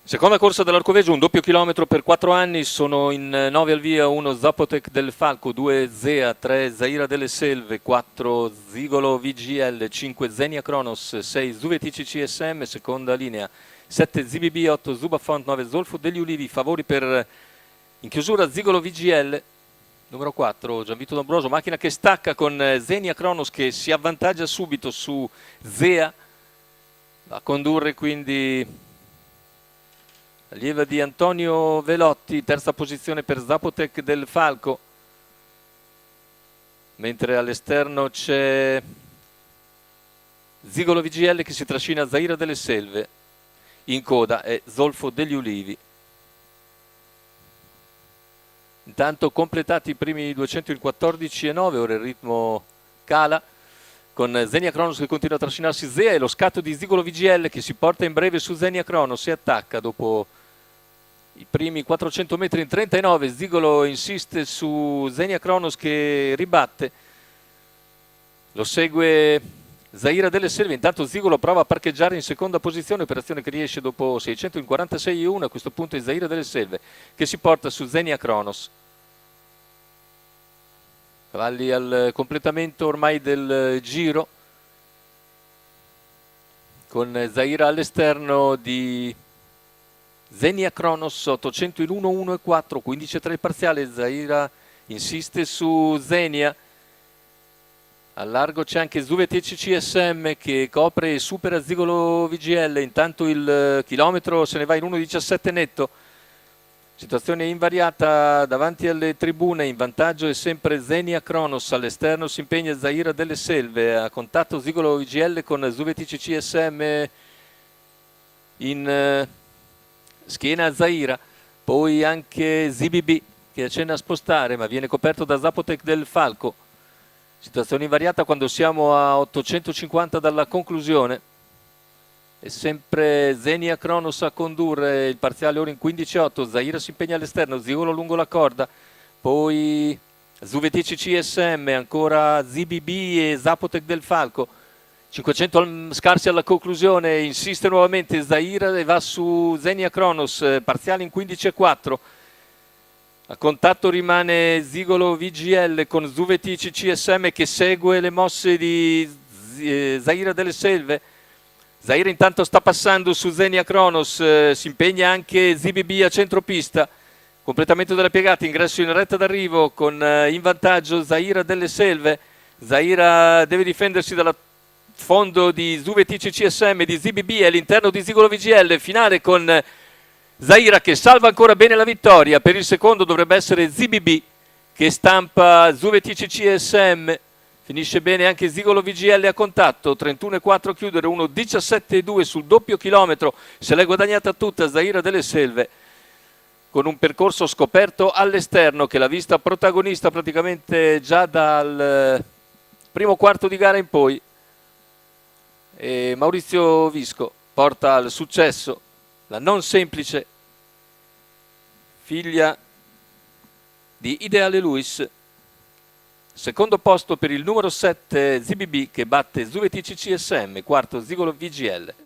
Seconda corsa dell'Arcoveggio, un doppio chilometro per 4 anni, sono in 9 al via, 1 Zapotec del Falco, 2 Zea, 3 Zaira delle Selve, 4 Zigolo VGL, 5 Zenia Kronos, 6 Zuvetici CSM, seconda linea, 7 ZBB, 8 Zubafont, 9 Zolfo degli Ulivi, favori per in chiusura Zigolo VGL, numero 4 Gianvito D'Ambroso, macchina che stacca con Zenia Kronos che si avvantaggia subito su Zea, a condurre quindi allieva di Antonio Velotti, terza posizione per Zapotec del Falco, mentre all'esterno c'è Zigolo VGL che si trascina Zaira delle Selve, in coda è Zolfo degli Ulivi. Intanto completati i primi 214,9, ora il ritmo cala, con Zenia Kronos che continua a trascinarsi Zea e lo scatto di Zigolo VGL che si porta in breve su Zenia Kronos e attacca dopo i primi 400 metri in 39. Zigolo insiste su Zenia Kronos che ribatte, lo segue Zaira delle Selve. Intanto Zigolo prova a parcheggiare in seconda posizione, operazione che riesce dopo 646,1. A questo punto è Zaira delle Selve che si porta su Zenia Kronos. Cavalli al completamento ormai del giro, con Zaira all'esterno di Zenia Kronos, 800 in 1, 1 e 4, 15,3 il parziale. Zaira insiste su Zenia. Al largo c'è anche Zuvetici CSM che copre e supera Zigolo VGL. Intanto il chilometro se ne va in 1,17 netto. Situazione invariata davanti alle tribune, in vantaggio è sempre Zenia Kronos, all'esterno si impegna Zaira delle Selve, a contatto Zigolo VGL con Zuvetici CSM in schiena a Zaira, poi anche ZBB che accenna a spostare ma viene coperto da Zapotec del Falco. Situazione invariata quando siamo a 850 dalla conclusione. È sempre Zenia Kronos a condurre, il parziale ora in 15,8. Zaira si impegna all'esterno, Zigolo lungo la corda, poi Zuvetici CSM, ancora ZBB e Zapotec del Falco. 500 scarsi alla conclusione, insiste nuovamente Zaira e va su Zenia Kronos, parziale in 15,4. A contatto rimane Zigolo VGL con Zuvetici CSM che segue le mosse di Zaira delle Selve. Zaira intanto sta passando su Zenia Kronos, si impegna anche ZBB a centropista, completamento della piegata, ingresso in retta d'arrivo con in vantaggio Zaira delle Selve. Zaira deve difendersi dal fondo di Zuvetici CSM, di ZBB e all'interno di Zigolo VGL, finale con Zaira che salva ancora bene la vittoria. Per il secondo dovrebbe essere ZBB che stampa Zuvetici CSM. Finisce bene anche Zigolo VGL a contatto, 31,4 chiudere, 1,17,2 sul doppio chilometro, se l'è guadagnata tutta Zaira delle Selve, con un percorso scoperto all'esterno che l'ha vista protagonista praticamente già dal primo quarto di gara in poi. E Maurizio Visco porta al successo la non semplice figlia di Ideale Luis. Secondo posto per il numero 7 ZBB che batte Zuvetici CSM, quarto Zigolo VGL.